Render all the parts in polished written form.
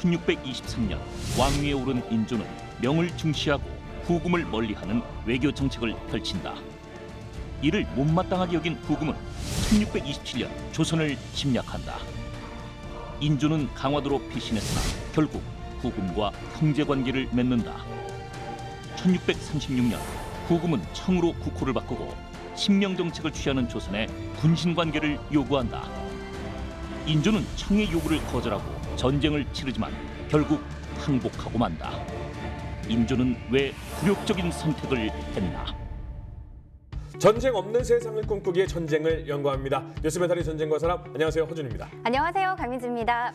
1623년 왕위에 오른 인조는 명을 중시하고 후금을 멀리하는 외교 정책을 펼친다. 이를 못마땅하게 여긴 후금은 1627년 조선을 침략한다. 인조는 강화도로 피신했으나 결국 후금과 형제관계를 맺는다. 1636년 후금은 청으로 국호를 바꾸고 신명정책을 취하는 조선에 군신관계를 요구한다. 인조는 청의 요구를 거절하고 전쟁을 치르지만 결국 항복하고 만다. 인조는 왜 굴욕적인 선택을 했나? 전쟁 없는 세상을 꿈꾸기에 전쟁을 연구합니다. 뉴스멘탈의 전쟁과 사람, 안녕하세요, 허준입니다. 안녕하세요, 강민주입니다.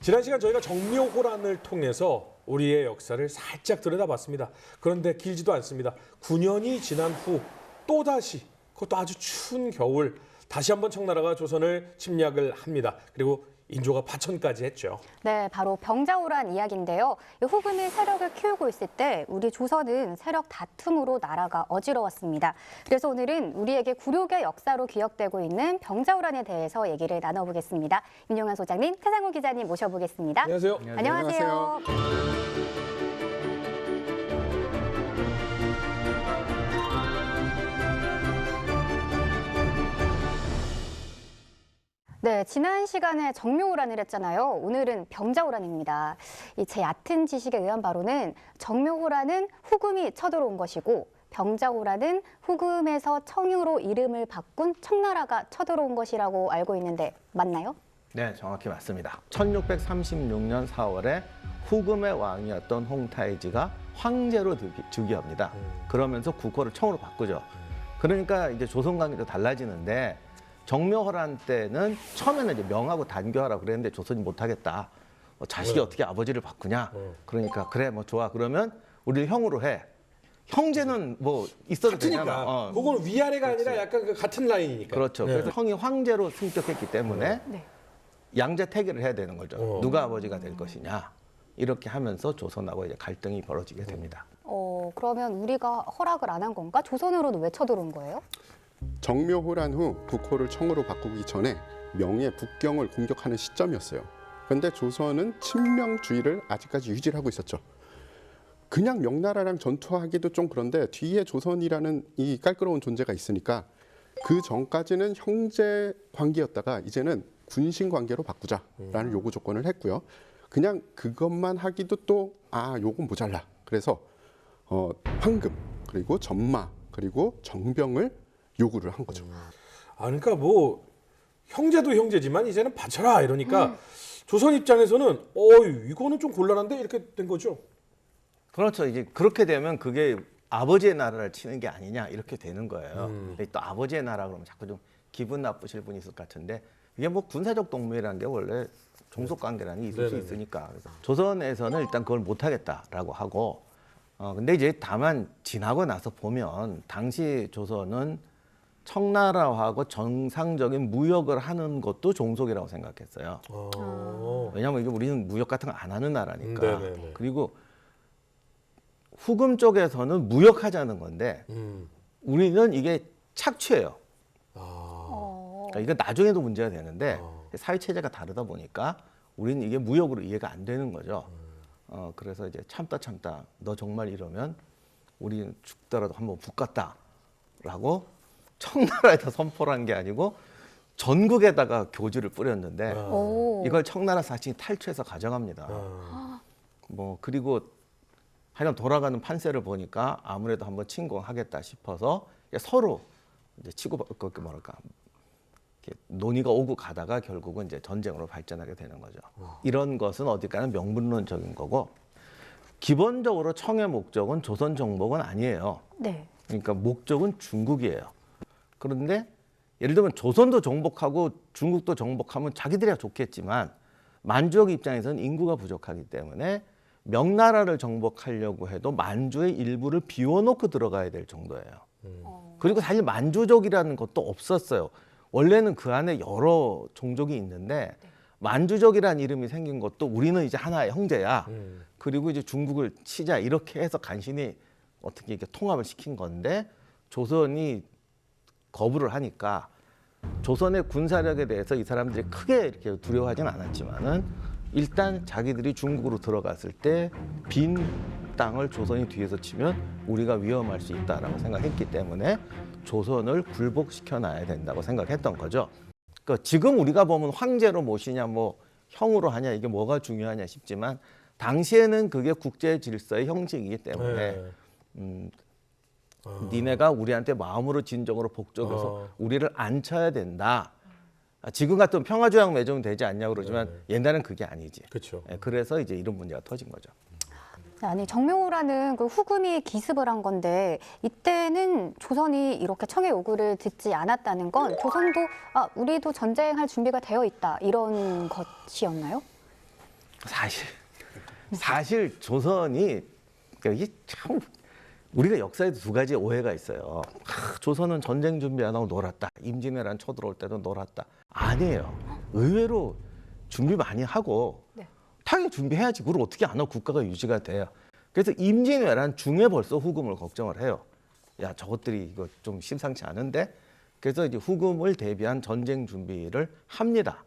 지난 시간 저희가 정묘호란을 통해서 우리의 역사를 살짝 들여다봤습니다. 그런데 길지도 않습니다. 9년이 지난 후 또다시, 그것도 아주 추운 겨울, 다시 한번 청나라가 조선을 침략을 합니다. 그리고 인조가 파천까지 했죠. 네, 바로 병자호란 이야기인데요. 후금이 세력을 키우고 있을 때 우리 조선은 세력 다툼으로 나라가 어지러웠습니다. 그래서 오늘은 우리에게 굴욕의 역사로 기억되고 있는 병자호란에 대해서 얘기를 나눠보겠습니다. 임용환 소장님, 태상호 기자님 모셔보겠습니다. 안녕하세요. 안녕하세요. 네, 지난 시간에 정묘호란을 했잖아요. 오늘은 병자호란입니다. 제 얕은 지식에 의한 바로는 정묘호란은 후금이 쳐들어온 것이고 병자호란은 후금에서 청으로 이름을 바꾼 청나라가 쳐들어온 것이라고 알고 있는데 맞나요? 네, 정확히 맞습니다. 1636년 4월에 후금의 왕이었던 홍타이지가 황제로 즉위합니다. 그러면서 국호를 청으로 바꾸죠. 그러니까 이제 조선 관계도 달라지는데 정묘호란 때는 처음에는 이제 명하고 단교하라고 그랬는데 조선이 못하겠다. 자식이 어떻게 아버지를 바꾸냐. 그러니까 그래 뭐 좋아. 그러면 우리를 형으로 해. 형제는 뭐 있어도 같으니까. 되잖아. 그건 위아래가 아니라 약간 그 같은 라인이니까. 그렇죠. 네. 그래서 형이 황제로 승격했기 때문에 네. 양제 태계를 해야 되는 거죠. 누가 아버지가 될 것이냐. 이렇게 하면서 조선하고 이제 갈등이 벌어지게 됩니다. 그러면 우리가 허락을 안 한 건가? 조선으로는 왜 쳐들어온 거예요? 정묘호란 후 국호를 청으로 바꾸기 전에 명의 북경을 공격하는 시점이었어요. 그런데 조선은 친명주의를 아직까지 유지를 하고 있었죠. 그냥 명나라랑 전투하기도 좀 그런데 뒤에 조선이라는 이 깔끄러운 존재가 있으니까 그 전까지는 형제 관계였다가 이제는 군신 관계로 바꾸자라는 요구 조건을 했고요. 그냥 그것만 하기도 또 요건 모자라. 그래서 황금 그리고 전마 그리고 정병을 요구를 한 거죠. 그러니까 뭐 형제도 형제지만 이제는 바쳐라 이러니까 조선 입장에서는 이거는 좀 곤란한데 이렇게 된 거죠. 그렇죠. 이제 그렇게 되면 그게 아버지의 나라를 치는 게 아니냐 이렇게 되는 거예요. 근데 또 아버지의 나라 그러면 자꾸 좀 기분 나쁘실 분이 있을 것 같은데 이게 뭐 군사적 동맹이라는 게 원래 종속 관계라는 게 있을 수 있으니까 그래서 조선에서는 일단 그걸 못 하겠다라고 하고 근데 이제 다만 지나고 나서 보면 당시 조선은 청나라하고 정상적인 무역을 하는 것도 종속이라고 생각했어요. 왜냐하면 이게 우리는 무역 같은 거 안 하는 나라니까. 네네네. 그리고 후금 쪽에서는 무역하자는 건데 우리는 이게 착취예요. 그러니까 이거 나중에도 문제가 되는데 사회 체제가 다르다 보니까 우리는 이게 무역으로 이해가 안 되는 거죠. 그래서 이제 참다 너 정말 이러면 우리는 죽더라도 한번 붙겠다라고 청나라에다 선포를 한 게 아니고 전국에다가 교주를 뿌렸는데 이걸 청나라 사신이 탈취해서 가져갑니다. 뭐 그리고 하여간 돌아가는 판세를 보니까 아무래도 한번 침공하겠다 싶어서 서로 이제 뭐랄까 이렇게 논의가 오고 가다가 결국은 이제 전쟁으로 발전하게 되는 거죠. 이런 것은 어디까지나 명분론적인 거고 기본적으로 청의 목적은 조선 정복은 아니에요. 네. 그러니까 목적은 중국이에요. 그런데 예를 들면 조선도 정복하고 중국도 정복하면 자기들이야 좋겠지만 만주국 입장에서는 인구가 부족하기 때문에 명나라를 정복하려고 해도 만주의 일부를 비워놓고 들어가야 될 정도예요. 그리고 사실 만주족이라는 것도 없었어요. 원래는 그 안에 여러 종족이 있는데 만주족이라는 이름이 생긴 것도 우리는 이제 하나의 형제야. 그리고 이제 중국을 치자 이렇게 해서 간신히 어떻게 이렇게 통합을 시킨 건데 조선이 거부를 하니까 조선의 군사력에 대해서 이 사람들이 크게 이렇게 두려워하지는 않았지만은 일단 자기들이 중국으로 들어갔을 때 빈 땅을 조선이 뒤에서 치면 우리가 위험할 수 있다라고 생각했기 때문에 조선을 굴복시켜 놔야 된다고 생각했던 거죠. 그러니까 지금 우리가 보면 황제로 모시냐 뭐 형으로 하냐 이게 뭐가 중요하냐 싶지만 당시에는 그게 국제 질서의 형식이기 때문에 니네가 우리한테 마음으로 진정으로 복종해서 우리를 앉혀야 된다. 지금 같은 평화조약 맺으면 되지 않냐 그러지만 옛날엔 그게 아니지. 그렇죠. 그래서 이제 이런 문제가 터진 거죠. 아니 정묘호라는 그 후금이 기습을 한 건데 이때는 조선이 이렇게 청의 요구를 듣지 않았다는 건 조선도 우리도 전쟁할 준비가 되어 있다 이런 것이었나요? 사실 조선이 그러니까 이게 참 우리가 역사에도 두 가지 오해가 있어요. 조선은 전쟁 준비 안 하고 놀았다. 임진왜란 쳐들어올 때도 놀았다. 아니에요. 의외로 준비 많이 하고 네. 당연히 준비해야지. 그걸 어떻게 안 하고 국가가 유지가 돼요. 그래서 임진왜란 중에 벌써 후금을 걱정을 해요. 야 저것들이 이거 좀 심상치 않은데. 그래서 이제 후금을 대비한 전쟁 준비를 합니다.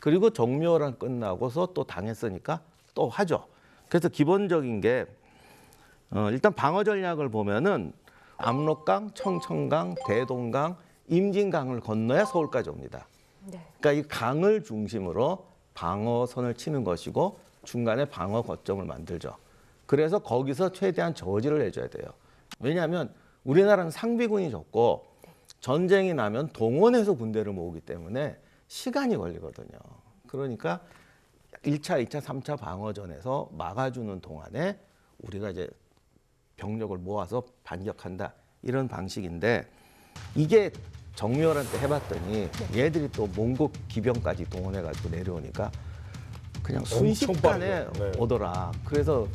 그리고 정묘호란 끝나고서 또 당했으니까 또 하죠. 그래서 기본적인 게 일단 방어 전략을 보면은 압록강, 청천강, 대동강, 임진강을 건너야 서울까지 옵니다. 네. 그러니까 이 강을 중심으로 방어선을 치는 것이고 중간에 방어 거점을 만들죠. 그래서 거기서 최대한 저지를 해줘야 돼요. 왜냐하면 우리나라는 상비군이 적고 전쟁이 나면 동원해서 군대를 모으기 때문에 시간이 걸리거든요. 그러니까 1차, 2차, 3차 방어전에서 막아주는 동안에 우리가 이제 병력을 모아서 반격한다. 이런 방식인데 이게 정묘호란 때 해봤더니 얘들이 또 몽고 기병까지 동원해가지고 내려오니까 그냥 순식간에 오더라. 그래서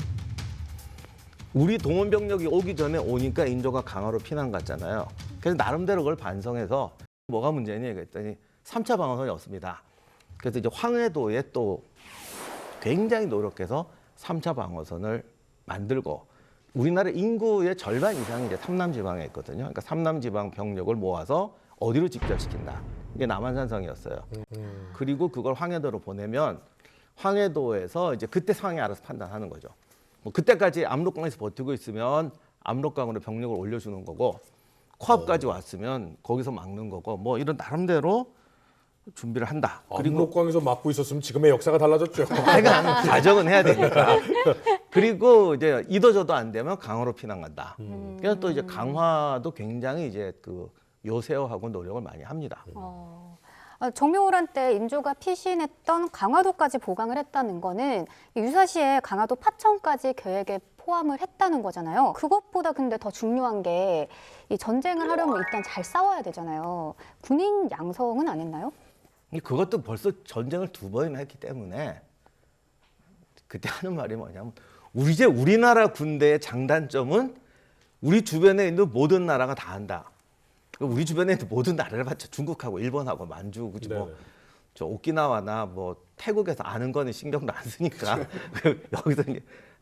우리 동원 병력이 오기 전에 오니까 인조가 강화로 피난 갔잖아요. 그래서 나름대로 그걸 반성해서 뭐가 문제니 그랬더니 3차 방어선이 없습니다. 그래서 이제 황해도에 또 굉장히 노력해서 3차 방어선을 만들고 우리나라 인구의 절반 이상이 이제 삼남지방에 있거든요. 그러니까 삼남지방 병력을 모아서 어디로 집결시킨다. 이게 남한산성이었어요. 그리고 그걸 황해도로 보내면 황해도에서 이제 그때 상황에 알아서 판단하는 거죠. 뭐 그때까지 압록강에서 버티고 있으면 압록강으로 병력을 올려주는 거고 코앞까지 왔으면 거기서 막는 거고 뭐 이런 나름대로 준비를 한다. 그리고 압록강에서 막고 있었으면 지금의 역사가 달라졌죠. 그러니까 가정은 해야 되니까. 그리고 이제 이도저도 안 되면 강화로 피난 간다. 그래서 또 이제 강화도 굉장히 이제 그 요새화하고 노력을 많이 합니다. 정묘호란 때 인조가 피신했던 강화도까지 보강을 했다는 거는 유사시에 강화도 파천까지 계획에 포함을 했다는 거잖아요. 그것보다 근데 더 중요한 게 이 전쟁을 하려면 일단 잘 싸워야 되잖아요. 군인 양성은 안 했나요? 그것도 벌써 전쟁을 2번이나 했기 때문에 그때 하는 말이 뭐냐면 우리나라 군대의 장단점은 우리 주변에 있는 모든 나라가 다 한다. 우리 주변에 있는 모든 나라를 봤자 중국하고 일본하고 만주 그치 뭐 저 오키나와나 뭐 태국에서 아는 거는 신경도 안 쓰니까 여기서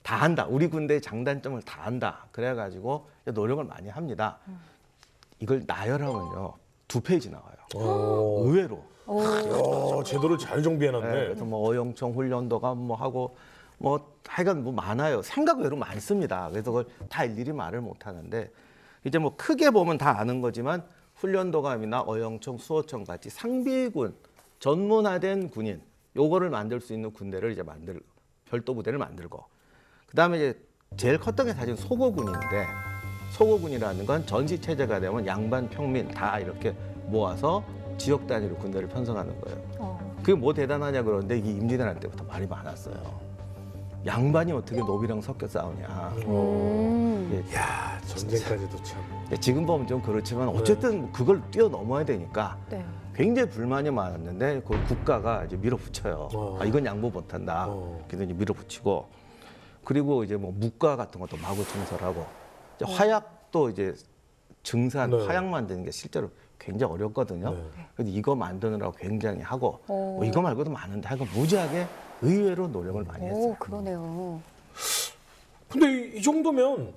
다 한다. 우리 군대의 장단점을 다 한다. 그래가지고 노력을 많이 합니다. 이걸 나열하면요 2페이지 나와요. 의외로. 야, 제도를 잘 정비해놨네. 네, 그래서 뭐 어영청 훈련도가 뭐 하고 뭐 하여간 뭐 많아요. 생각 외로 많습니다. 그래서 그걸 다 일일이 말을 못 하는데 이제 뭐 크게 보면 다 아는 거지만 훈련도감이나 어영청, 수호청 같이 상비군 전문화된 군인 요거를 만들 수 있는 군대를 이제 별도 부대를 만들고 그다음에 이제 제일 컸던 게 사실 소고군인데 소고군이라는 건 전시 체제가 되면 양반 평민 다 이렇게 모아서 지역 단위로 군대를 편성하는 거예요. 그게 뭐 대단하냐 그러는데 이게 임진왜란 때부터 말이 많았어요. 양반이 어떻게 노비랑 섞여 싸우냐. 야, 전쟁까지도 참. 지금 보면 좀 그렇지만 어쨌든 그걸 뛰어넘어야 되니까 네. 굉장히 불만이 많았는데 그걸 국가가 이제 밀어붙여요. 이건 양보 못한다. 그래서 이제 밀어붙이고 그리고 이제 뭐 묵과 같은 것도 마구 증설하고 이제 화약도 이제 증산 화약 만드는 게 실제로 굉장히 어렵거든요. 그래서 이거 만드느라고 굉장히 하고 뭐 이거 말고도 많은데 하여간 무지하게 의외로 노력을 많이 했어요. 그러네요. 근데 이 정도면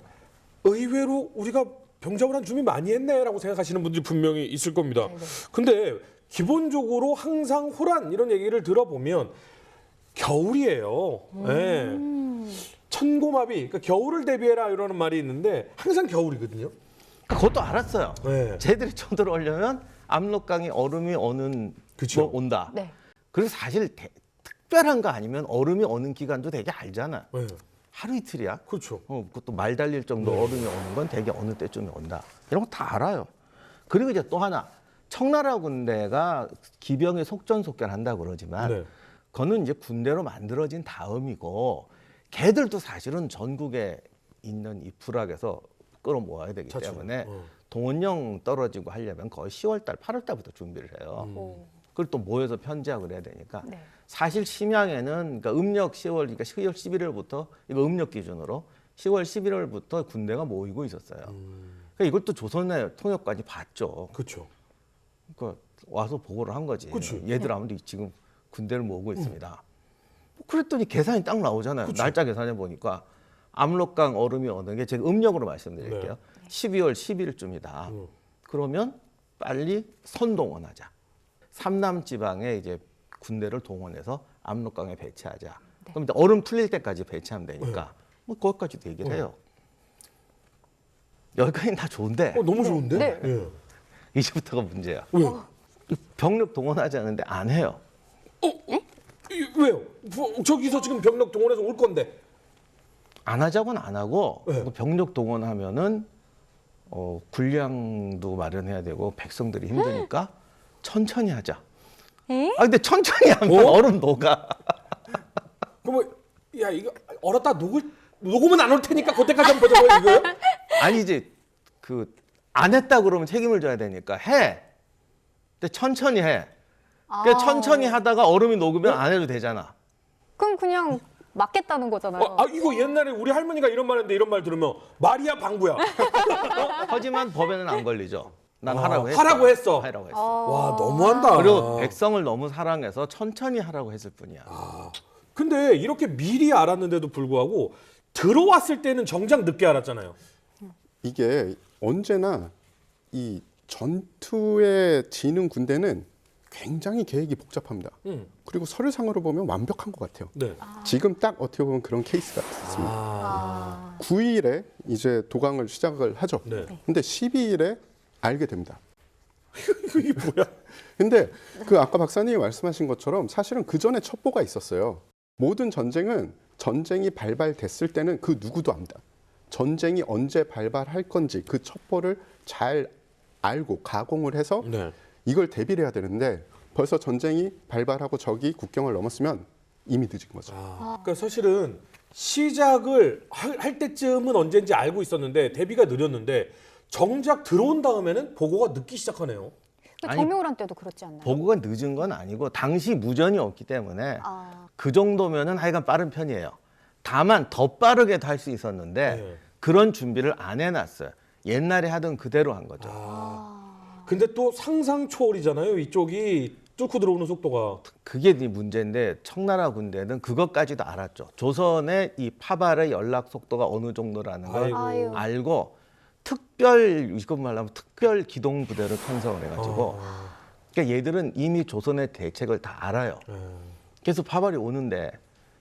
의외로 우리가 병자호란 준비 많이 했네라고 생각하시는 분들이 분명히 있을 겁니다. 근데 기본적으로 항상 호란 이런 얘기를 들어보면 겨울이에요. 예. 천고마비, 그러니까 겨울을 대비해라 이러는 말이 있는데 항상 겨울이거든요. 그것도 알았어요. 네. 쟤들이 쳐들어오려면 압록강에 얼음이 오는 그쵸. 거 온다. 네. 그래서 사실 특별한 거 아니면 얼음이 오는 기간도 되게 알잖아. 네. 하루 이틀이야. 그렇죠. 그것도 말 달릴 정도 얼음이 오는 건 되게 어느 때쯤에 온다. 이런 거 다 알아요. 그리고 이제 또 하나 청나라 군대가 기병에 속전속결한다고 그러지만 네. 그거는 이제 군대로 만들어진 다음이고 걔들도 사실은 전국에 있는 이 불악에서 끌어모아야 되기 자체. 때문에 동원령 떨어지고 하려면 거의 10월 달, 8월 달부터 준비를 해요. 그리고 또 모여서 편지하고 그래야 되니까 네. 사실 심양에는 그러니까 음력 10월, 그러니까 10월 11일부터 이거 음력 기준으로 10월 11월부터 군대가 모이고 있었어요. 그러니까 이걸 또 조선의 통역관이 봤죠. 그렇죠. 그러니까 와서 보고를 한 거지. 그치. 얘들 아무리 지금 군대를 모으고 있습니다. 그랬더니 계산이 딱 나오잖아요. 그치. 날짜 계산해 보니까 압록강 얼음이 어느 게 제가 음력으로 말씀드릴게요. 네. 12월 10일쯤이다. 그러면 빨리 선동원하자. 삼남 지방에 이제 군대를 동원해서 압록강에 배치하자. 네. 그럼 이제 얼음 풀릴 때까지 배치하면 되니까 뭐 거기까지도 얘기를 해요. 여기까지는 다 좋은데 너무 좋은데? 네. 예. 이제부터가 문제야. 왜요? 병력 동원하지 않는데 안 해요. 왜요? 저기서 지금 병력 동원해서 올 건데. 안 하자고는 안 하고 네. 병력 동원하면은 군량도 마련해야 되고 백성들이 힘드니까 천천히 하자. 아 근데 천천히 하면 얼음 녹아. 그럼 야 이거 얼었다 녹으면 안 올 테니까 그때까지 한번 보자고 이거요? 아니지 그 안 했다 그러면 책임을 져야 되니까 해. 근데 천천히 해. 그러니까 천천히 하다가 얼음이 녹으면 안 해도 되잖아. 그럼 그냥 맞겠다는 거잖아요. 이거 옛날에 우리 할머니가 이런 말 했는데 이런 말 들으면 말이야 방구야. 하지만 법에는 안 걸리죠. 난 하라고 했어. 하라고 했어. 하라고 했어. 와 너무한다. 그리고 백성을 너무 사랑해서 천천히 하라고 했을 뿐이야. 근데 이렇게 미리 알았는데도 불구하고 들어왔을 때는 정작 늦게 알았잖아요. 이게 언제나 이 전투에 지는 군대는 굉장히 계획이 복잡합니다. 그리고 서류상으로 보면 완벽한 것 같아요. 네. 지금 딱 어떻게 보면 그런 케이스가 있습니다. 9일에 이제 도강을 시작을 하죠. 네. 근데 12일에 알게 됩니다. 이게 뭐야? 근데 그 아까 박사님이 말씀하신 것처럼 사실은 그 전에 첩보가 있었어요. 모든 전쟁은 전쟁이 발발됐을 때는 그 누구도 압니다. 전쟁이 언제 발발할 건지 그 첩보를 잘 알고 가공을 해서 네. 이걸 대비를 해야 되는데 벌써 전쟁이 발발하고 적이 국경을 넘었으면 이미 늦은 거죠. 그러니까 사실은 시작을 할 때쯤은 언제인지 알고 있었는데 대비가 느렸는데 정작 들어온 다음에는 보고가 늦기 시작하네요. 아니, 정묘호란 때도 그렇지 않나요? 보고가 늦은 건 아니고 당시 무전이 없기 때문에 그 정도면은 하여간 빠른 편이에요. 다만 더 빠르게도 할 수 있었는데 네. 그런 준비를 안 해놨어요. 옛날에 하던 그대로 한 거죠. 근데 또 상상 초월이잖아요. 이쪽이 뚫고 들어오는 속도가. 그게 이 문제인데 청나라 군대는 그것까지도 알았죠. 조선의 이 파발의 연락 속도가 어느 정도라는 걸 아이고. 알고 이것 말하면 특별 기동 부대를 편성을 해가지고 그러니까 얘들은 이미 조선의 대책을 다 알아요. 그래서 파발이 오는데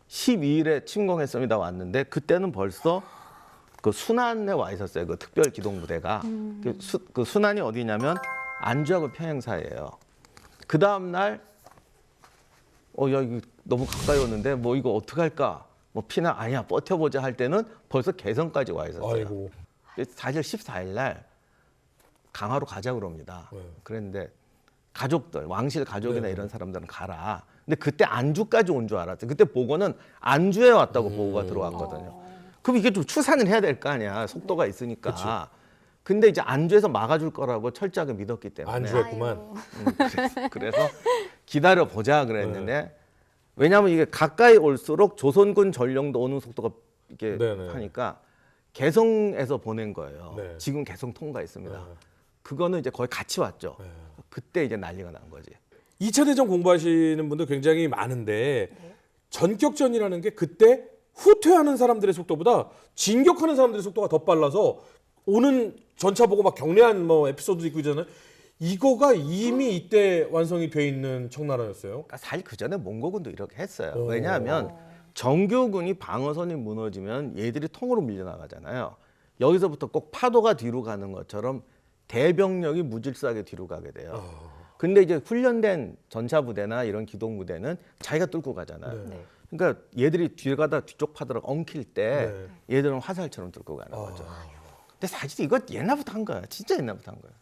12일에 침공했습니다 왔는데 그때는 벌써 그 순안에 와 있었어요. 그 특별 기동 부대가 그 순안이 어디냐면 안주하고 평양 사이예요. 그 다음 날 야 이거 너무 가까이 오는데 뭐 이거 어떡 할까? 뭐 피나 아니야 버텨보자 할 때는 벌써 개성까지 와 있었어요. 아이고. 사실 14일 날 강화로 가자 그럽니다. 그랬는데 가족들 왕실 가족이나 이런 사람들은 가라. 근데 그때 안주까지 온 줄 알았어요. 그때 보고는 안주에 왔다고 보고가 들어왔거든요. 그럼 이게 좀 추산을 해야 될 거 아니야. 속도가 있으니까. 그치. 근데 이제 안주에서 막아줄 거라고 철저하게 믿었기 때문에. 안주했구만. 그래서 기다려 보자 그랬는데 왜냐하면 이게 가까이 올수록 조선군 전령도 오는 속도가 이렇게 네네. 하니까 개성에서 보낸 거예요. 네. 지금 개성 통과했습니다. 그거는 이제 거의 같이 왔죠. 그때 이제 난리가 난 거지. 2차 대전 공부하시는 분들 굉장히 많은데 전격전이라는 게 그때 후퇴하는 사람들의 속도보다 진격하는 사람들의 속도가 더 빨라서 오는 전차 보고 막 경례한 뭐 에피소드 있고 있잖아요. 이거가 이미 이때 완성이 돼 있는 청나라였어요. 그러니까 사실 그 전에 몽고군도 이렇게 했어요. 오. 왜냐하면 정교군이 방어선이 무너지면 얘들이 통으로 밀려나가잖아요. 여기서부터 꼭 파도가 뒤로 가는 것처럼 대병력이 무질서하게 뒤로 가게 돼요. 근데 이제 훈련된 전차부대나 이런 기동부대는 자기가 뚫고 가잖아요. 네. 그러니까 얘들이 뒤에 가다 뒤쪽 파도를 엉킬 때 네. 얘들은 화살처럼 뚫고 가는 거죠. 근데 사실 이거 옛날부터 한 거야. 진짜 옛날부터 한 거야.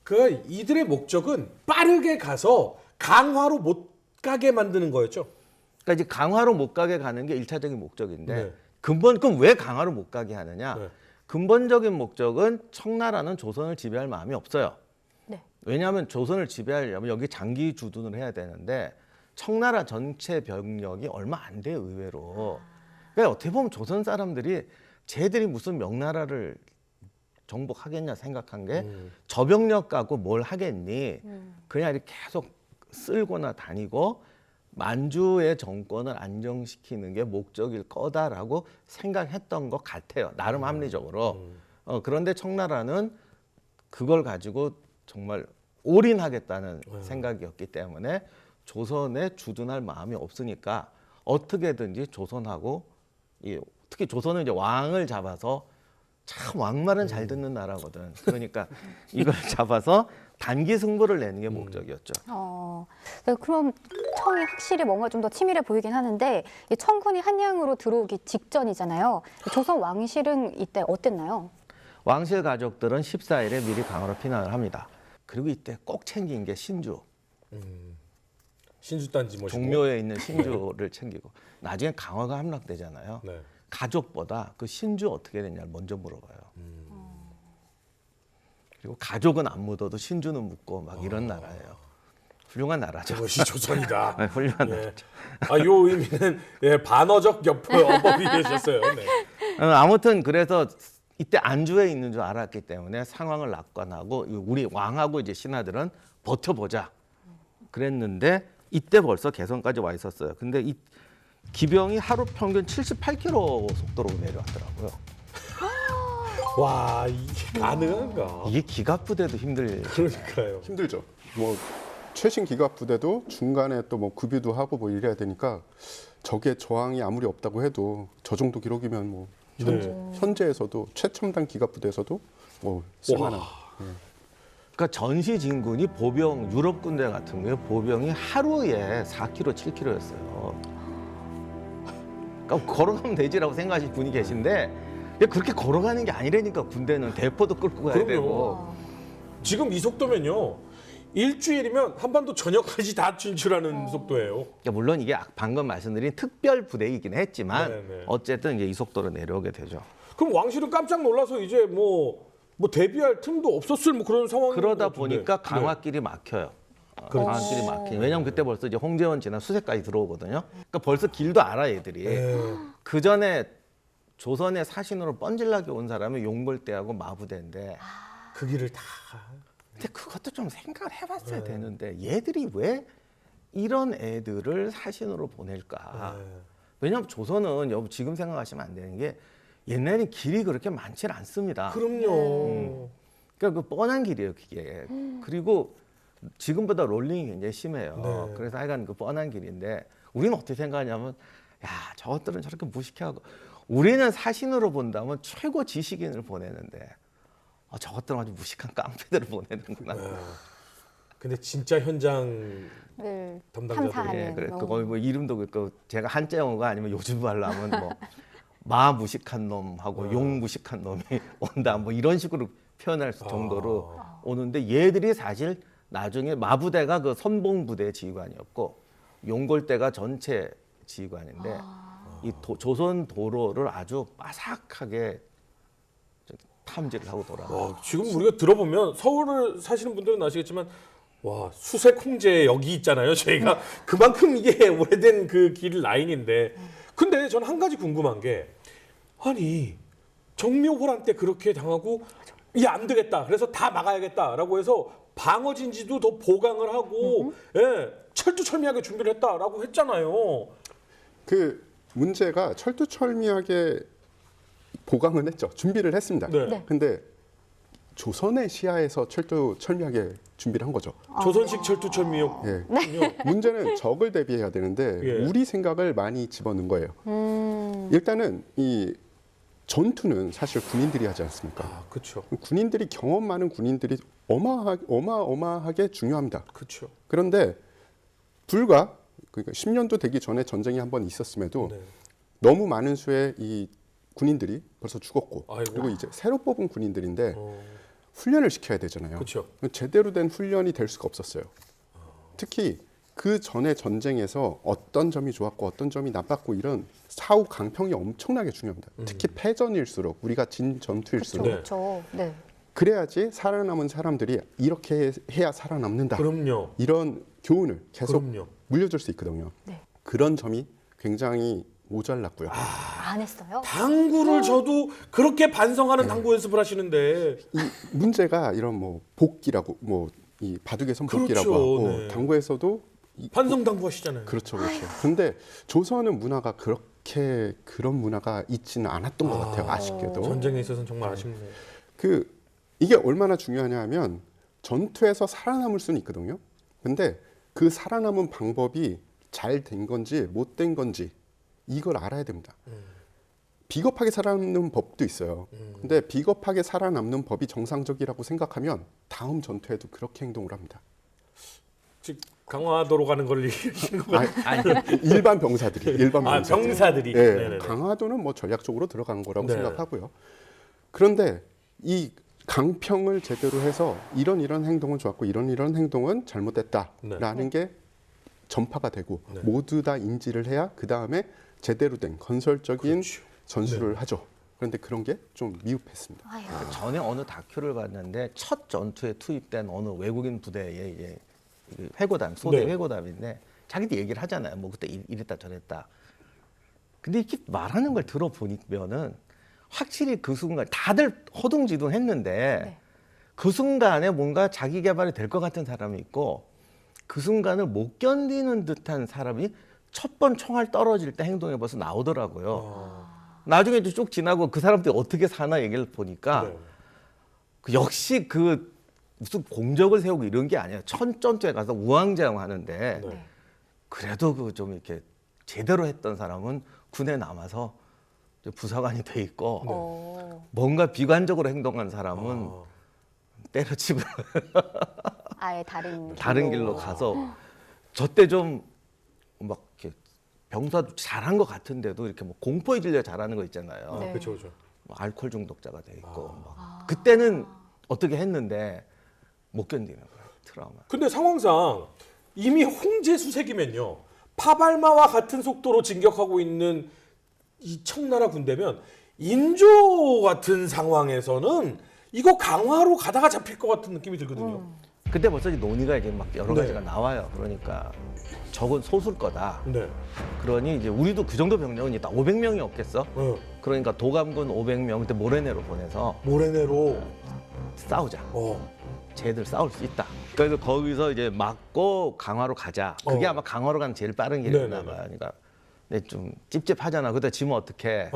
그 이들의 목적은 빠르게 가서 강화로 못 가게 만드는 거였죠. 그러니까 이제 강화로 못 가게 가는 게 일차적인 목적인데 네. 그럼 왜 강화로 못 가게 하느냐? 네. 근본적인 목적은 청나라는 조선을 지배할 마음이 없어요. 네. 왜냐하면 조선을 지배하려면 여기 장기 주둔을 해야 되는데 청나라 전체 병력이 얼마 안 돼요, 의외로. 그러니까 어떻게 보면 조선 사람들이 쟤들이 무슨 명나라를 정복하겠냐 생각한 게 저 병력 갖고 뭘 하겠니? 그냥 이렇게 계속 쓸고나 다니고 만주의 정권을 안정시키는 게 목적일 거다라고 생각했던 것 같아요. 나름 합리적으로. 그런데 청나라는 그걸 가지고 정말 올인하겠다는 생각이었기 때문에 조선에 주둔할 마음이 없으니까 어떻게든지 조선하고 특히 조선은 이제 왕을 잡아서 참 왕말은 잘 듣는 나라거든. 그러니까 이걸 잡아서 단기 승부를 내는 게 목적이었죠. 네, 그럼 청이 확실히 뭔가 좀 더 치밀해 보이긴 하는데 이 청군이 한양으로 들어오기 직전이잖아요. 조선 왕실은 이때 어땠나요? 왕실 가족들은 14일에 미리 강화로 피난을 합니다. 그리고 이때 꼭 챙긴 게 신주. 신주단지 모시고. 종묘에 있는 신주를 챙기고 나중에 강화가 함락되잖아요. 네. 가족보다 그 신주 어떻게 됐냐를 먼저 물어봐요. 그리고 가족은 안 묻어도 신주는 묻고 막 이런 나라예요. 훌륭한 나라죠. 그것이 조선이다. 네, 훌륭한 예. 나라죠. 요 의미는 반어적 어법이 되셨어요. 네. 아무튼 그래서 이때 안주에 있는 줄 알았기 때문에 상황을 낙관하고 우리 왕하고 이제 신하들은 버텨보자 그랬는데 이때 벌써 개성까지 와 있었어요. 근데 이 기병이 하루 평균 78km 속도로 내려왔더라고요. 와, 이게 가능한가? 이게 기갑부대도 힘들. 그러니까요. 힘들죠. 뭐 최신 기갑 부대도 중간에 또 뭐 급유도 하고 뭐 이래야 되니까 적의 저항이 아무리 없다고 해도 저 정도 기록이면 뭐 현재에서도 최첨단 기갑 부대에서도 뭐 쓸만한. 그러니까 전시 진군이 보병 유럽 군대 같은 경우에 보병이 하루에 4km, 7km였어요. 그러니까 걸어가면 되지라고 생각하시는 분이 계신데 그렇게 걸어가는 게 아니라니까 군대는 대포도 끌고 가야 그럼요. 되고. 지금 이 속도면요. 일주일이면 한반도 전역까지 다 진출하는 속도예요. 그러니까 물론 이게 방금 말씀드린 특별 부대이긴 했지만 네네. 어쨌든 이제 이 속도로 내려오게 되죠. 그럼 왕실은 깜짝 놀라서 이제 뭐 대비할 틈도 없었을 뭐 그런 상황이 그러다 보니까 강화길이 막혀요. 그렇지. 강화길이 막히죠. 왜냐면 그때 벌써 이제 홍제원 지나 수색까지 들어오거든요. 그러니까 벌써 길도 알아 얘들이. 그 전에 조선의 사신으로 뻔질나게 온 사람이 용골대하고 마부대인데 그 길을 다. 근데 그것도 좀 생각을 해봤어야 되는데 얘들이 왜 이런 애들을 사신으로 보낼까? 왜냐하면 조선은 지금 생각하시면 안 되는 게 옛날엔 길이 그렇게 많지는 않습니다. 그럼요. 그러니까 그 뻔한 길이에요, 그게. 그리고 지금보다 롤링이 굉장히 심해요. 네. 그래서 하여간 그 뻔한 길인데 우리는 어떻게 생각하냐면 야, 저것들은 저렇게 무식해하고 우리는 사신으로 본다면 최고 지식인을 보내는데 저것들은 아주 무식한 깡패들을 보내는구나. 근데 진짜 현장 네, 담당자들이. 탐사하는. 예, 그래. 그거 뭐 이름도 그 제가 한자 영어가 아니면 요즘 말로 하면 뭐 마 무식한 놈하고 용 무식한 놈이 온다 뭐 이런 식으로 표현할 정도로 오는데 얘들이 사실 나중에 마부대가 그 선봉부대 지휘관이었고 용골대가 전체 지휘관인데 이 조선 도로를 아주 빠삭하게 탐지를 하고 돌아가요. 지금 우리가 들어보면 서울을 사시는 분들은 아시겠지만 와 수색 홍제 여기 있잖아요. 저희가 그만큼 이게 오래된 그 길 라인인데 근데 저는 한 가지 궁금한 게 아니 정묘호란 때 그렇게 당하고 이게 안 되겠다. 그래서 다 막아야겠다라고 해서 방어진지도 더 보강을 하고 예, 철두철미하게 준비를 했다라고 했잖아요. 그 문제가 철두철미하게 보강은 했죠. 준비를 했습니다. 네. 네. 근데 조선의 시야에서 철두철미하게 준비를 한 거죠. 조선식 철두철미용. 예. 문제는 적을 대비해야 되는데 예. 우리 생각을 많이 집어넣은 거예요. 일단은 이 전투는 사실 군인들이 하지 않습니까? 아, 그렇죠. 군인들이 경험 많은 군인들이 어마어마하게 중요합니다. 그렇죠. 그런데 그러니까 10년도 되기 전에 전쟁이 한 번 있었음에도 네. 너무 많은 수의 이 군인들이 벌써 죽었고 아이고. 그리고 이제 새로 뽑은 군인들인데 어, 훈련을 시켜야 되잖아요. 그렇죠. 제대로 된 훈련이 될 수가 없었어요. 특히 그 전에 전쟁에서 어떤 점이 좋았고 어떤 점이 나빴고 이런 사후 강평이 엄청나게 중요합니다. 특히 패전일수록 우리가 진 전투일수록 그렇죠. 네. 그래야지 살아남은 사람들이 이렇게 해야 살아남는다. 그럼요. 이런 교훈을 계속 그럼요. 물려줄 수 있거든요. 네. 그런 점이 굉장히 모자랐고요. 안 했어요? 당구를 저도 그렇게 반성하는 당구 연습을 하시는데 이 문제가 이런 뭐 복기라고 뭐 이 바둑에선 복기라고 그렇죠. 하고 네. 당구에서도 반성 당구 하시잖아요. 그렇죠. 근데 조선은 문화가 그렇게 그런 문화가 있지는 않았던 것 같아요. 아쉽게도. 전쟁에 있어서는 정말 아쉽네요. 이게 얼마나 중요하냐 하면 전투에서 살아남을 수는 있거든요. 근데 그 살아남은 방법이 잘 된 건지 못 된 건지 이걸 알아야 됩니다. 비겁하게 살아남는 법도 있어요. 근데 비겁하게 살아남는 법이 정상적이라고 생각하면 다음 전투에도 그렇게 행동을 합니다. 즉 강화도로 가는 걸 얘기하시는 거예요? 일반 병사들이. 아, 병사들이. 네, 네네네. 강화도는 뭐 전략적으로 들어간 거라고 네. 생각하고요. 그런데 이 강평을 제대로 해서 이런 행동은 좋았고 이런 행동은 잘못됐다라는 게 전파가 되고 네. 모두 다 인지를 해야 그 다음에 제대로 된 건설적인 그렇죠. 전술을 하죠. 그런데 그런 게 좀 미흡했습니다. 아이고. 전에 어느 다큐를 봤는데 첫 전투에 투입된 어느 외국인 부대의 이제 회고담, 소대 네. 회고담인데 자기도 얘기를 하잖아요. 뭐 그때 이랬다 저랬다. 근데 이렇게 말하는 걸 들어보면은 확실히 그 순간 다들 허둥지둥했는데 네. 그 순간에 뭔가 자기 개발이 될 것 같은 사람이 있고 그 순간을 못 견디는 듯한 사람이 첫 번 총알 떨어질 때 행동에 벌써 나오더라고요. 나중에 쭉 지나고 그 사람들이 어떻게 사나 얘기를 보니까 네. 역시 그 무슨 공적을 세우고 이런 게 아니에요. 천전투에 가서 우왕좌왕 하는데 네. 그래도 그 좀 이렇게 제대로 했던 사람은 군에 남아서 부사관이 돼 있고 뭔가 비관적으로 행동한 사람은 때려치고 아예 다른 다른 길로 가서 저때 좀 막 이렇게 병사도 잘한 것 같은데도 이렇게 뭐 공포에 질려 잘하는 거 있잖아요. 네. 그렇죠, 그렇죠. 뭐 알코올 중독자가 돼 있고 막 그때는 어떻게 했는데 못 견디는 거예요. 트라우마. 근데 상황상 이미 홍제 수색이면요 파발마와 같은 속도로 진격하고 있는 이 청나라 군대면 인조 같은 상황에서는 이거 강화로 가다가 잡힐 것 같은 느낌이 들거든요. 그때 벌써 이 논의가 이제 막 여러 네. 가지가 나와요. 그러니까 적은 소수일 거다. 네. 그러니 이제 우리도 그 정도 병력은 있다. 500명이 없겠어? 어, 그러니까 도감군 500명 그때 모래내로 보내서 모래내로. 싸우자. 어. 쟤들 싸울 수 있다. 그래서 거기서 이제 막고 강화로 가자. 그게 아마 강화로 가는 제일 빠른 길이었나 네네네. 봐요. 그러니까 근데 좀 찝찝하잖아. 그때 지면 어떡해.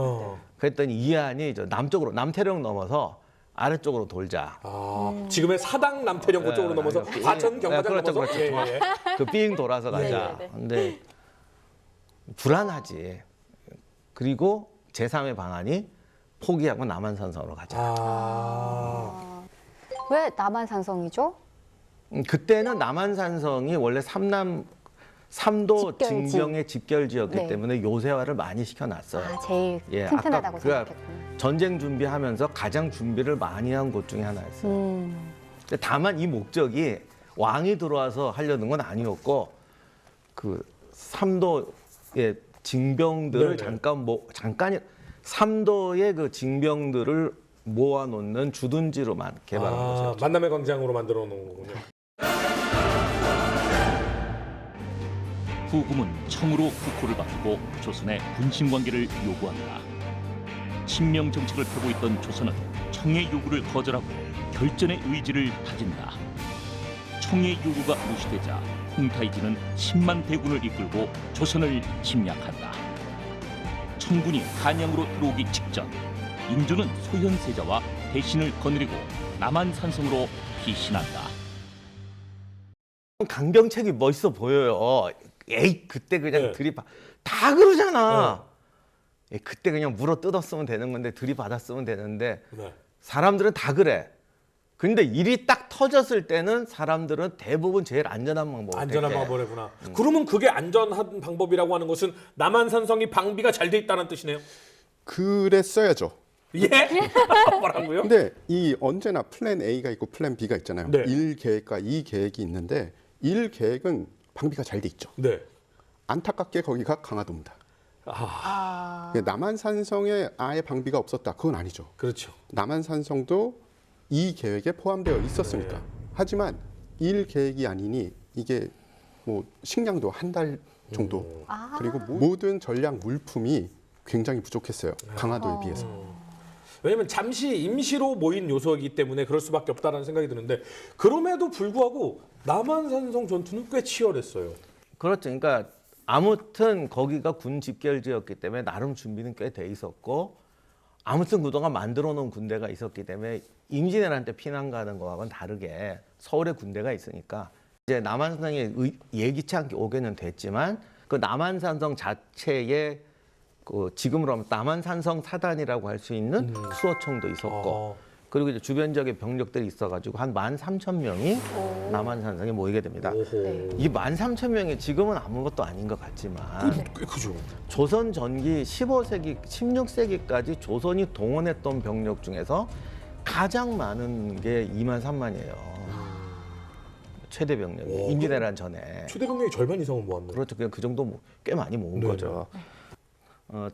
그랬더니 이해안이 저 남쪽으로 남태령 넘어서 아래쪽으로 돌자. 지금의 사당 남태령 그쪽으로 넘어서 과천 경마장 그렇죠, 넘어서. 그렇죠. 예, 예. 그 삥 돌아서 가자. 네, 네. 근데 불안하지. 그리고 제3의 방안이 포기하고 남한산성으로 가자. 왜 남한산성이죠? 그때는 남한산성이 원래 삼도 집결지. 징병의 집결지였기 네. 때문에 요새화를 많이 시켜놨어요. 아, 제일 예, 튼튼하다고 아까 그러니까 생각했군요. 전쟁 준비하면서 가장 준비를 많이 한 곳 중에 하나였어요. 근데 다만 이 목적이 왕이 들어와서 하려는 건 아니었고 그 삼도의 징병들을 네네. 잠깐 삼도의 그 징병들을 모아놓는 주둔지로만 개발한 거죠. 만남의 광장으로 만들어 놓은 거군요. 후금은 청으로 국호를 바꾸고 조선의 군신 관계를 요구한다. 친명 정책을 펴고 있던 조선은 청의 요구를 거절하고 결전의 의지를 다진다. 청의 요구가 무시되자 홍타이지는 10만 대군을 이끌고 조선을 침략한다. 청군이 한양으로 들어오기 직전 인조는 소현세자와 배신을 거느리고 남한산성으로 피신한다. 강병책이 멋있어 보여요. 에이 그때 그냥 네. 들이받 다 그러잖아. 에이, 그때 그냥 물어 뜯었으면 되는 건데 들이받았으면 되는데 네. 사람들은 다 그래. 근데 일이 딱 터졌을 때는 사람들은 대부분 제일 안전한 방법을 안전한 택해. 방법이구나. 그러면 그게 안전한 방법이라고 하는 것은 남한산성이 방비가 잘 돼 있다는 뜻이네요. 그랬어야죠. 예? 뭐라고요? 근데 이 언제나 플랜 A가 있고 플랜 B가 있잖아요. 네. 1계획과 2계획이 있는데 1계획은 방비가 잘 돼 있죠. 네. 안타깝게 거기가 강화도입니다. 아, 남한산성에 아예 방비가 없었다. 그건 아니죠. 그렇죠. 남한산성도 이 계획에 포함되어 있었으니까. 네. 하지만 1계획이 아니니 이게 뭐 식량도 한 달 정도. 아. 그리고 모든 전략 물품이 굉장히 부족했어요. 강화도에 어. 비해서. 왜냐면 잠시 임시로 모인 요소이기 때문에 그럴 수밖에 없다는 생각이 드는데 그럼에도 불구하고 남한산성 전투는 꽤 치열했어요. 그렇죠. 그러니까 아무튼 거기가 군 집결지였기 때문에 나름 준비는 꽤 돼 있었고 아무튼 그동안 만들어 놓은 군대가 있었기 때문에 임진왜란때 피난 가는 거하고는 다르게 서울에 군대가 있으니까 이제 남한산성에 예기치 않게 오게는 됐지만 그 남한산성 자체에 그 지금으로 하면 남한산성 사단이라고 할 수 있는 수호청도 있었고 그리고 이제 주변 지역에 병력들이 있어가지고 한 13,000명이 남한산성에 모이게 됩니다. 오호. 네. 이 13,000명이 지금은 아무것도 아닌 것 같지만 꽤 크죠. 조선 전기 15세기, 16세기까지 조선이 동원했던 병력 중에서 가장 많은 게 2만 3만이에요. 최대 병력이 오, 임진왜란 전에. 최대 병력의 절반 이상은 모았네요. 그렇죠. 그냥 그 정도 꽤 많이 모은 네네. 거죠.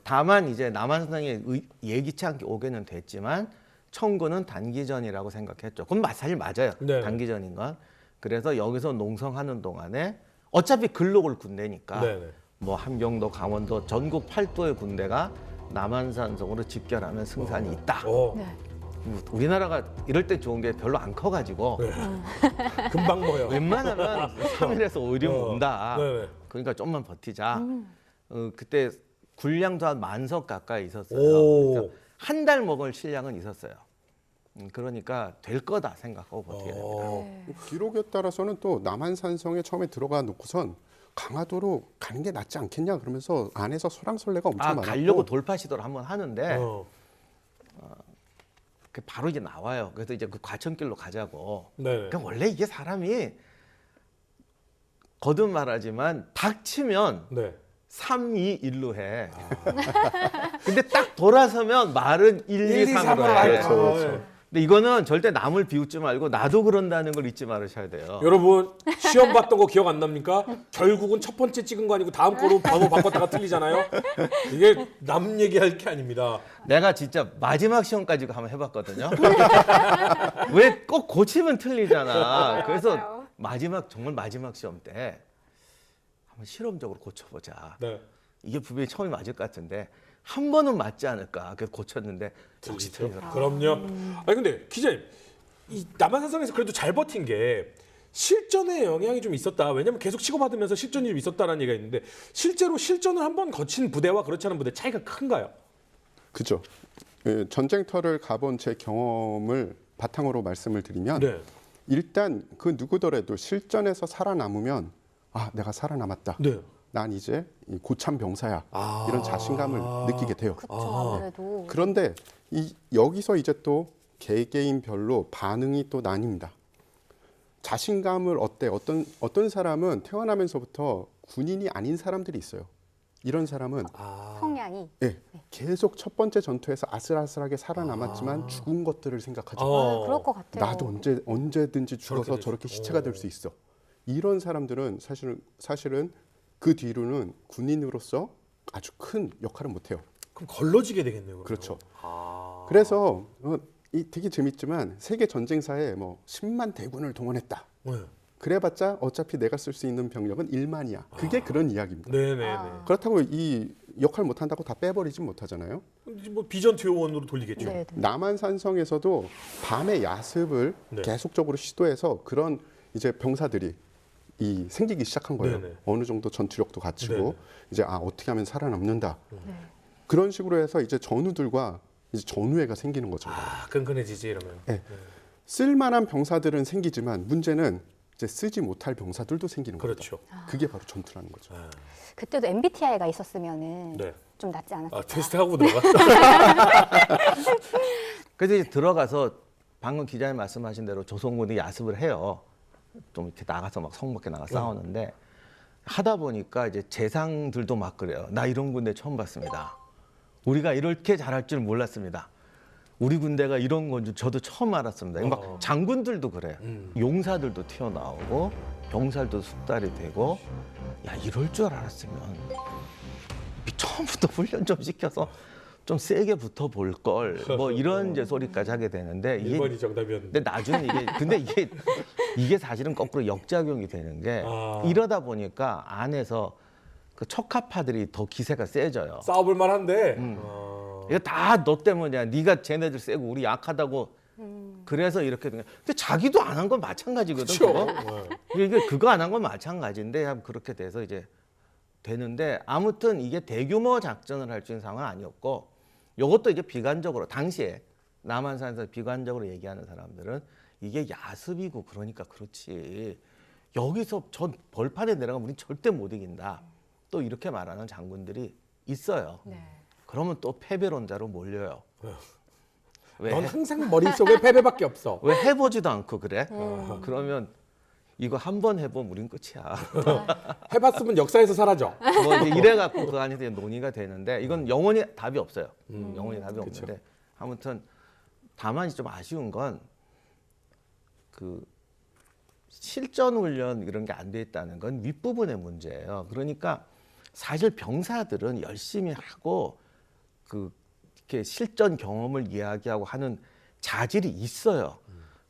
다만 이제 남한산성에 예기치 않게 오게는 됐지만 청구는 단기전이라고 생각했죠. 그건 사실 맞아요. 네. 단기전인 건. 그래서 여기서 농성하는 동안에 어차피 글로 올 군대니까 네네. 뭐 함경도, 강원도 전국 8도의 군대가 남한산성으로 집결하면 승산이 있다. 네. 우리나라가 이럴 때 좋은 게 별로 안 커가지고 네. 금방 모여. 웬만하면 3일에서 5일이면 온다. 네네. 그러니까 좀만 버티자. 그때 군량도 한 10,000석 가까이 있었어요. 오. 그래서 한 달 먹을 식량은 있었어요. 그러니까 될 거다 생각하고 버티게 됩니다. 기록에 따라서는 또 남한산성에 처음에 들어가 놓고선 강화도로 가는 게 낫지 않겠냐 그러면서 안에서 소랑설레가 엄청 많았고 가려고 돌파 시도를 한번 하는데 어. 바로 이제 나와요. 그래서 이제 그 과천길로 가자고. 네. 그러니까 원래 이게 사람이 거듭 말하지만 닥치면 네. 3, 2, 1로 해. 근데 딱 돌아서면 말은 1, 2, 3으로 해. 그렇죠, 그렇죠. 근데 이거는 절대 남을 비웃지 말고 나도 그런다는 걸 잊지 말으셔야 돼요. 여러분 시험 봤던 거 기억 안 납니까? 결국은 첫 번째 찍은 거 아니고 다음 거로 번호 바꿨다가 틀리잖아요. 이게 남 얘기할 게 아닙니다. 내가 진짜 마지막 시험까지 한번 해봤거든요. 왜 꼭 고치면 틀리잖아. 그래서 맞아요. 정말 마지막 시험 때 한번 실험적으로 고쳐보자. 네. 이게 분명히 처음이 맞을 것 같은데 한 번은 맞지 않을까. 그래서 고쳤는데 역시 틀리더라고요. 그럼요. 아니 근데 기자님, 이 남한산성에서 그래도 잘 버틴 게 실전에 영향이 좀 있었다. 왜냐면 계속 치고받으면서 실전이 좀 있었다는 얘기가 있는데 실제로 실전을 한번 거친 부대와 그렇지 않은 부대 차이가 큰가요? 그죠. 전쟁터를 가본 제 경험을 바탕으로 말씀을 드리면 네. 일단 그 누구더라도 실전에서 살아남으면 아 내가 살아남았다. 네. 난 이제 이 고참 병사야. 이런 자신감을 느끼게 돼요. 그쵸, 아무래도. 그런데 여기서 이제 또 개개인별로 반응이 또 나뉩니다. 자신감을 어떤 사람은 태어나면서부터 군인이 아닌 사람들이 있어요. 이런 사람은 성향이. 예, 계속 첫 번째 전투에서 아슬아슬하게 살아남았지만 죽은 것들을 생각하죠. 그럴 것 같아요. 나도 언제든지 죽어서 저렇게 시체가 될 수 있어. 이런 사람들은 사실은 그 뒤로는 군인으로서 아주 큰 역할을 못해요. 그럼 걸러지게 되겠네요. 그러면. 그렇죠. 그래서 되게 재밌지만 세계 전쟁사에 뭐 10만 대군을 동원했다. 네. 그래봤자 어차피 내가 쓸 수 있는 병력은 1만이야. 그게 그런 이야기입니다. 네네네. 그렇다고 이 역할 못한다고 다 빼버리진 못하잖아요. 뭐 비전 투요원으로 돌리겠죠. 네, 네. 남한산성에서도 밤에 야습을 네. 계속적으로 시도해서 그런 이제 병사들이 생기기 시작한 거예요. 네네. 어느 정도 전투력도 갖추고 네네. 이제 어떻게 하면 살아남는다. 네. 그런 식으로 해서 이제 전우들과 이제 전우회가 생기는 거죠. 끈끈해지지 이러면. 네. 쓸만한 병사들은 생기지만 문제는 이제 쓰지 못할 병사들도 생기는 거죠. 그렇죠. 그게 바로 전투라는 거죠. 그때도 MBTI가 있었으면은 네. 좀 낫지 않았을까? 테스트하고 들어가. 그래서 이제 들어가서 방금 기자님 말씀하신 대로 조선군이 야습을 해요. 좀 이렇게 나가서 막 성밖에 나가 싸우는데 하다 보니까 이제 재상들도 막 그래요. 나 이런 군대 처음 봤습니다. 우리가 이렇게 잘할 줄 몰랐습니다. 우리 군대가 이런 건 줄 저도 처음 알았습니다. 막 장군들도 그래요. 용사들도 튀어나오고 병살도 숙달이 되고 야 이럴 줄 알았으면 처음부터 훈련 좀 시켜서 좀 세게 붙어 볼 걸 뭐 이런 이제 소리까지 하게 되는데 이게 1번이 정답이었는데. 근데 나중에 이게 사실은 거꾸로 역작용이 되는 게 이러다 보니까 안에서 그 척합파들이 더 기세가 세져요. 싸워볼 만한데. 이거 다 너 때문이야. 네가 쟤네들 세고 우리 약하다고. 그래서 이렇게 된 거야. 근데 자기도 안 한 건 마찬가지거든. 그렇죠. 이게 그거 안 한 건 마찬가지인데 그렇게 돼서 이제 되는데 아무튼 이게 대규모 작전을 할 수 있는 상황은 아니었고 이것도 이제 비관적으로 당시에 남한산에서 비관적으로 얘기하는 사람들은 이게 야습이고 그러니까 그렇지 여기서 전 벌판에 내려가면 우린 절대 못 이긴다. 또 이렇게 말하는 장군들이 있어요. 네. 그러면 또 패배론자로 몰려요. 넌 항상 머릿속에 패배밖에 없어. 왜 해보지도 않고 그래? 그러면 이거 한 번 해보면 우린 끝이야. 해봤으면 역사에서 사라져. 뭐 이제 이래갖고 그 안에서 논의가 되는데 이건 영원히 답이 없어요. 영원히 답이 없는데 아무튼 다만 좀 아쉬운 건 그 실전 훈련 이런 게 안 돼 있다는 건 윗부분의 문제예요. 그러니까 사실 병사들은 열심히 하고 그 이렇게 실전 경험을 이야기하고 하는 자질이 있어요.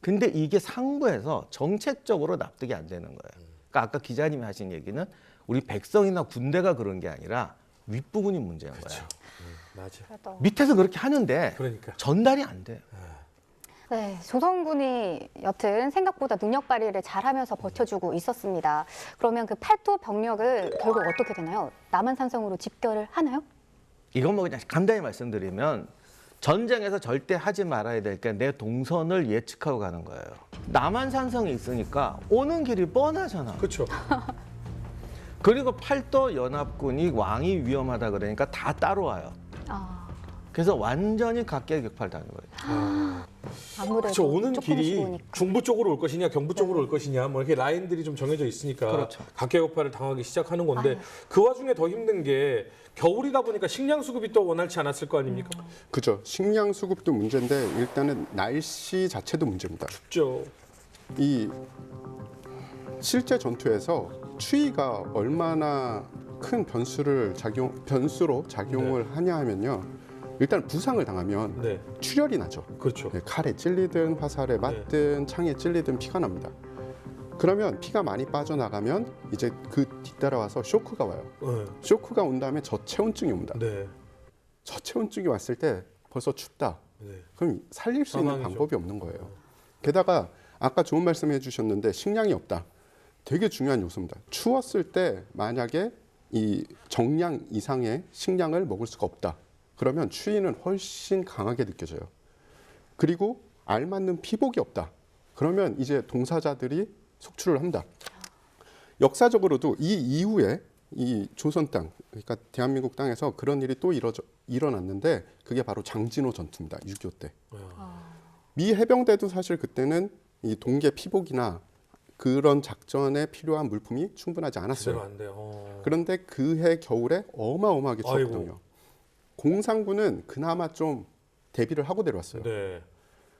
근데 이게 상부에서 정책적으로 납득이 안 되는 거예요. 그러니까 아까 기자님이 하신 얘기는 우리 백성이나 군대가 그런 게 아니라 윗부분이 문제인 거예요. 맞아. 그래도 밑에서 그렇게 하는데 그러니까. 전달이 안 돼요. 네, 조선군이 여튼 생각보다 능력 발휘를 잘하면서 버텨주고 있었습니다. 그러면 그 팔도 병력을 결국 어떻게 되나요? 남한산성으로 집결을 하나요? 이건 뭐 그냥 간단히 말씀드리면 전쟁에서 절대 하지 말아야 될 게 내 동선을 예측하고 가는 거예요. 남한산성이 있으니까 오는 길이 뻔하잖아. 그렇죠. 그리고 팔도 연합군이 왕이 위험하다 그러니까 다 따라와요. 그래서 완전히 각계격팔당한 거예요. 아무래도 그렇죠. 오는 조금 길이 쉬우니까. 중부 쪽으로 올 것이냐 경부 쪽으로 올 것이냐 뭐 이렇게 라인들이 좀 정해져 있으니까 그렇죠. 각계격파를 당하기 시작하는 건데 그 와중에 더 힘든 게 겨울이다 보니까 식량 수급이 또 원활치 않았을 거 아닙니까? 그죠. 식량 수급도 문제인데 일단은 날씨 자체도 문제입니다. 춥죠. 이 실제 전투에서 추위가 얼마나 큰 변수로 작용을 하냐 하면요. 일단 부상을 당하면 네, 출혈이 나죠. 그렇죠. 네, 칼에 찔리든 화살에 맞든 창에 찔리든 피가 납니다. 그러면 피가 많이 빠져나가면 이제 그 뒤따라와서 쇼크가 와요. 네, 쇼크가 온 다음에 저체온증이 옵니다. 네, 저체온증이 왔을 때 벌써 춥다. 네. 그럼 살릴 수 있는 사망이죠. 방법이 없는 거예요. 게다가 아까 좋은 말씀 해주셨는데 식량이 없다. 되게 중요한 요소입니다. 추웠을 때 만약에 이 정량 이상의 식량을 먹을 수가 없다. 그러면 추위는 훨씬 강하게 느껴져요. 그리고 알맞는 피복이 없다. 그러면 이제 동사자들이 속출을 합니다. 역사적으로도 이 이후에 이 조선 땅, 그러니까 대한민국 땅에서 그런 일이 또 일어났는데 그게 바로 장진호 전투입니다. 6.25 때. 미 해병대도 사실 그때는 이 동계 피복이나 그런 작전에 필요한 물품이 충분하지 않았어요. 제대로 안 돼요. 그런데 그해 겨울에 어마어마하게 추웠거든요. 아이고. 공산군은 그나마 좀 대비를 하고 내려왔어요. 네.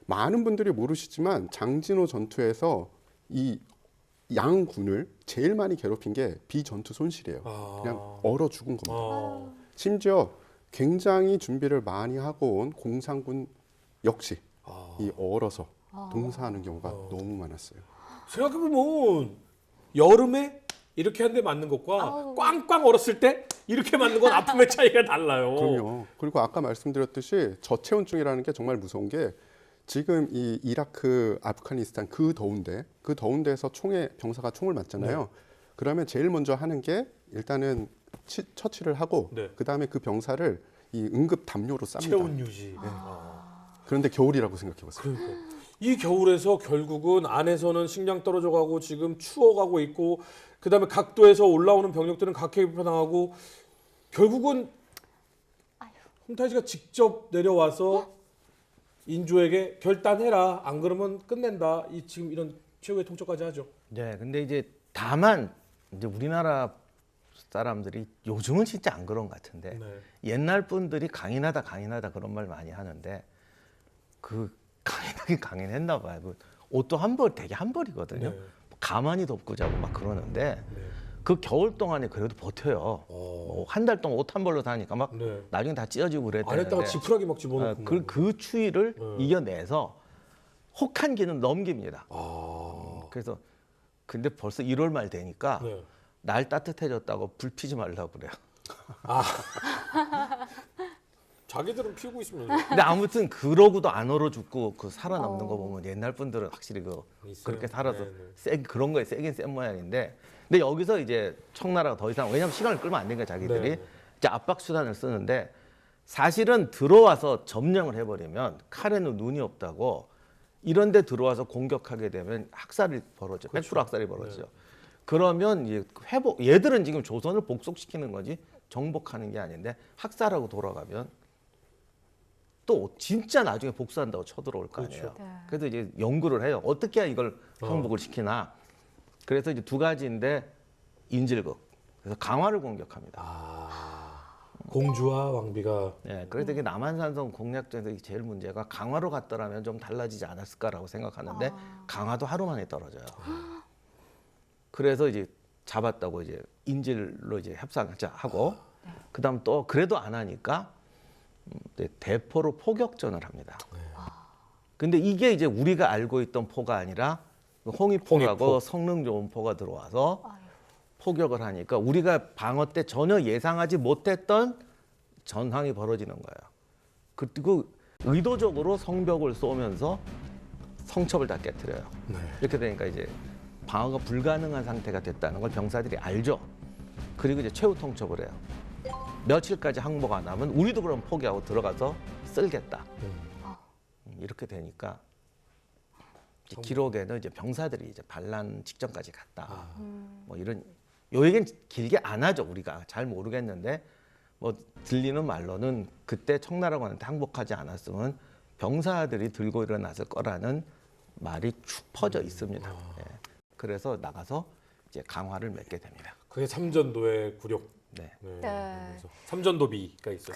많은 분들이 모르시지만 장진호 전투에서 이 양군을 제일 많이 괴롭힌 게 비전투 손실이에요. 그냥 얼어 죽은 겁니다. 심지어 굉장히 준비를 많이 하고 온 공산군 역시 이 얼어서 동사하는 경우가 너무 많았어요. 생각해보면 여름에 이렇게 한 대 맞는 것과 꽝꽝 얼었을 때 이렇게 맞는 건 아픔의 차이가 달라요. 그럼요. 그리고 아까 말씀드렸듯이 저체온증이라는 게 정말 무서운 게 지금 이 이라크, 아프가니스탄 그 더운데 그 더운 데서 병사가 총을 맞잖아요. 네. 그러면 제일 먼저 하는 게 일단은 처치를 하고 네. 그다음에 그 병사를 이 응급 담요로 쌉니다. 체온 유지. 그런데 겨울이라고 생각해 보세요. 그러니까 이 겨울에서 결국은 안에서는 식량 떨어져가고 지금 추워가고 있고 그다음에 각도에서 올라오는 병력들은 각해입혀당하고 결국은 홍타이지가 직접 내려와서 인조에게 결단해라 안 그러면 끝낸다 이 지금 이런 최후의 통첩까지 하죠. 네, 근데 이제 다만 이제 우리나라 사람들이 요즘은 진짜 안 그런 것 같은데 네. 옛날 분들이 강인하다 그런 말 많이 하는데 그 강인하긴 강인했나 봐요. 그 옷도 되게 한 벌이거든요. 네. 가만히 덮고 자고 막 그러는데 네. 그 겨울 동안에 그래도 버텨요. 한 달 동안 옷 한 벌로 다니까 막 네. 나중에 다 찢어지고 그랬다는데 안에다가 지푸라기 막 집어넣고 그 추위를 네. 이겨내서 혹한기는 넘깁니다. 아. 그래서 근데 벌써 1월 말 되니까 네. 날 따뜻해졌다고 불 피지 말라고 그래요. 자기들은 피우고 있으면 근데 아무튼 그러고도 안 얼어 죽고 그 살아남는 거 보면 옛날 분들은 확실히 있어요. 그렇게 살아서 네, 그런 거에 세긴 센 모양인데 근데 여기서 이제 청나라가 더 이상 왜냐하면 시간을 끌면 안 되니까 자기들이 네. 이제 압박 수단을 쓰는데 사실은 들어와서 점령을 해버리면 칼에는 눈이 없다고 이런 데 들어와서 공격하게 되면 학살이 벌어져. 그렇죠. 100% 학살이 벌어지죠. 네. 그러면 이제 얘들은 지금 조선을 복속시키는 거지 정복하는 게 아닌데 학살하고 돌아가면 또 진짜 나중에 복수한다고 쳐들어올 거 아니에요. 그렇죠. 네. 그래서 이제 연구를 해요. 어떻게 해야 이걸 항복을 시키나. 그래서 이제 두 가지인데 인질극. 그래서 강화를 공격합니다. 공주와 왕비가 네, 그래서 이게 남한산성 공략전에서 제일 문제가 강화로 갔더라면 좀 달라지지 않았을까라고 생각하는데 강화도 하루 만에 떨어져요. 그래서 이제 잡았다고 이제 인질로 이제 협상하고 그다음 또 그래도 안 하니까 대포로 포격전을 합니다. 근데 이게 이제 우리가 알고 있던 포가 아니라 홍위포라고 홍위포. 성능 좋은 포가 들어와서 포격을 하니까 우리가 방어 때 전혀 예상하지 못했던 전황이 벌어지는 거예요. 그리고 의도적으로 성벽을 쏘면서 성첩을 다 깨트려요. 이렇게 되니까 이제 방어가 불가능한 상태가 됐다는 걸 병사들이 알죠. 그리고 이제 최후 통첩을 해요. 며칠까지 항복 안 하면 우리도 그럼 포기하고 들어가서 쓸겠다. 이렇게 되니까 이제 기록에는 이제 병사들이 이제 반란 직전까지 갔다. 뭐 이런 요 얘기는 길게 안 하죠. 우리가 잘 모르겠는데 뭐 들리는 말로는 그때 청나라관한테 항복하지 않았으면 병사들이 들고 일어났을 거라는 말이 축 퍼져 있습니다. 예. 그래서 나가서 이제 강화를 맺게 됩니다. 그게 삼전도의 굴욕. 네. 네. 그래서 삼전도비가 있어요.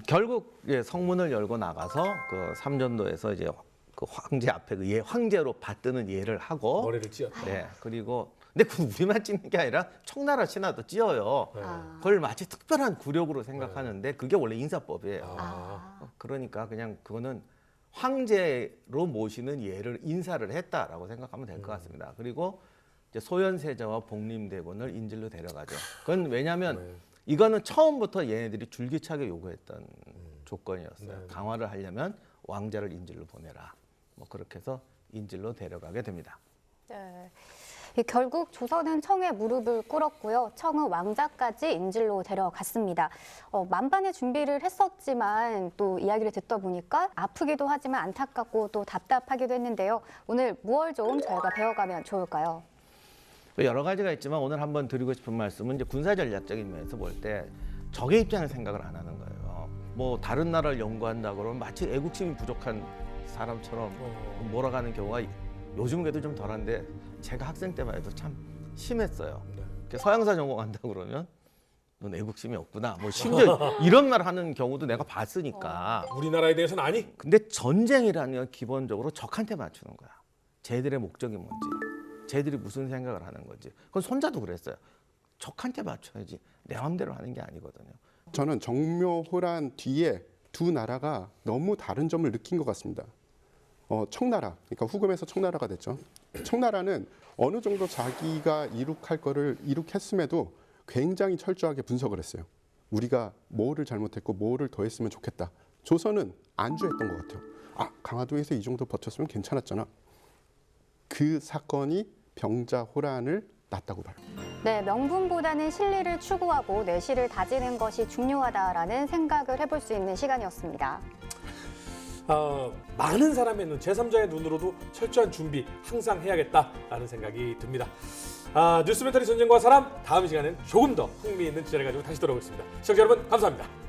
결국 예, 성문을 열고 나가서 그 삼전도에서 이제 그 황제 앞에 그 황제로 받드는 예를 하고 머리를 찧었다. 네, 그리고 근데 그 우리만 찍는 게 아니라 청나라 신하도 찧어요. 그걸 마치 특별한 굴욕으로 생각하는데 그게 원래 인사법이에요. 그러니까 그냥 그거는 황제로 모시는 예를 인사를 했다라고 생각하면 될 것 같습니다. 그리고 이제 소현세자와 복림대군을 인질로 데려가죠. 그건 왜냐하면 이거는 처음부터 얘네들이 줄기차게 요구했던 조건이었어요. 강화를 하려면 왕자를 인질로 보내라. 뭐 그렇게 해서 인질로 데려가게 됩니다. 네. 결국 조선은 청에 무릎을 꿇었고요. 청은 왕자까지 인질로 데려갔습니다. 만반의 준비를 했었지만 또 이야기를 듣다 보니까 아프기도 하지만 안타깝고 또 답답하기도 했는데요. 오늘 무얼 좀 저희가 배워가면 좋을까요? 여러 가지가 있지만 오늘 한번 드리고 싶은 말씀은 이제 군사 전략적인 면에서 볼 때 적의 입장을 생각을 안 하는 거예요. 뭐 다른 나라를 연구한다 그러면 마치 애국심이 부족한 사람처럼 몰아가는 경우가 요즘 그래도 좀 덜한데 제가 학생 때만 해도 참 심했어요. 서양사 전공한다 그러면 넌 애국심이 없구나. 뭐 심지어 이런 말 하는 경우도 내가 봤으니까. 우리나라에 대해서는 아니. 근데 전쟁이라는 건 기본적으로 적한테 맞추는 거야. 쟤들의 목적이 뭔지, 쟤들이 무슨 생각을 하는 건지. 그건 손자도 그랬어요. 적한테 맞춰야지 내 마음대로 하는 게 아니거든요. 저는 정묘호란 뒤에 두 나라가 너무 다른 점을 느낀 것 같습니다. 청나라, 그러니까 후금에서 청나라가 됐죠. 청나라는 어느 정도 자기가 이룩할 거를 이룩했음에도 굉장히 철저하게 분석을 했어요. 우리가 뭐를 잘못했고 뭐를 더 했으면 좋겠다. 조선은 안주했던 것 같아요. 강화도에서 이 정도 버텼으면 괜찮았잖아. 그 사건이 병자호란을 낳았다고 봐요. 네, 명분보다는 실리를 추구하고 내실을 다지는 것이 중요하다라는 생각을 해볼 수 있는 시간이었습니다. 많은 사람의 눈, 제3자의 눈으로도 철저한 준비 항상 해야겠다라는 생각이 듭니다. 뉴스멘터리 전쟁과 사람, 다음 시간엔 조금 더 흥미있는 주제를 가지고 다시 돌아오겠습니다. 시청자 여러분 감사합니다.